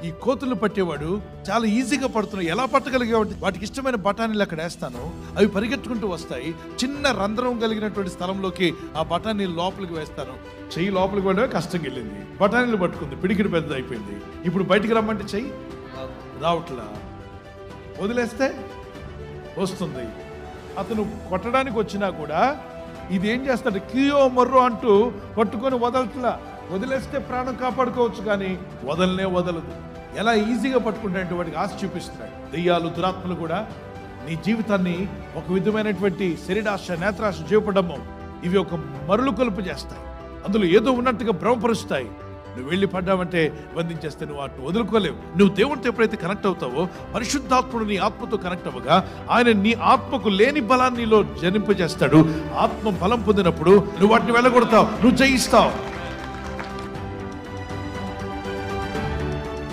ఈ కోతులను పట్టేవాడు చాలా ఈజీగా పడుతున్నాయి. ఎలా పట్టగలిగే వాటికి ఇష్టమైన బఠానీలు అక్కడ వేస్తాను, అవి పరిగెత్తుకుంటూ వస్తాయి. చిన్న రంధ్రం కలిగినటువంటి స్థలంలోకి ఆ బఠానీలు లోపలికి వేస్తాను. చెయ్యి లోపలికి వెళ్ళడమే కష్టంగా వెళ్ళింది. బఠానీలు పట్టుకుంది, పిడికిడి పెద్ద అయిపోయింది. ఇప్పుడు బయటికి రమ్మంటే చెయ్యి రావట్లా, వదిలేస్తే వస్తుంది. అతను కొట్టడానికి వచ్చినా కూడా ఇది ఏం చేస్తాడు, కియో మర్రో అంటూ పట్టుకొని వదలట్లా. వదిలేస్తే ప్రాణం కాపాడుకోవచ్చు, కానీ వదలదు. ఎలా ఈజీగా పట్టుకుంటాయంటే వాటికి ఆశ చూపిస్తున్నాడు. దెయ్యాలు, దురాత్మలు కూడా నీ జీవితాన్ని ఒక విధమైనటువంటి శరీరాశ, నేత్రాశ, జీవపడము, ఇవి ఒక మరులు కొలుపు చేస్తాయి. అందులో ఏదో ఉన్నట్టుగా భ్రమపరుస్తాయి. నువ్వు వెళ్ళి పడ్డావంటే బంధించేస్తే నువ్వు వాటిని వదులుకోలేవు. నువ్వు దేవునితో ఎప్పుడైతే కనెక్ట్ అవుతావో, పరిశుద్ధాత్ముడు నీ ఆత్మతో కనెక్ట్ అవ్వగా ఆయన నీ ఆత్మకు లేని బలాన్ని నీలో జనింపజేస్తాడు. ఆత్మ బలం పొందినప్పుడు నువ్వు వాటిని వెళ్ళగొడతావు, నువ్వు జయిస్తావు.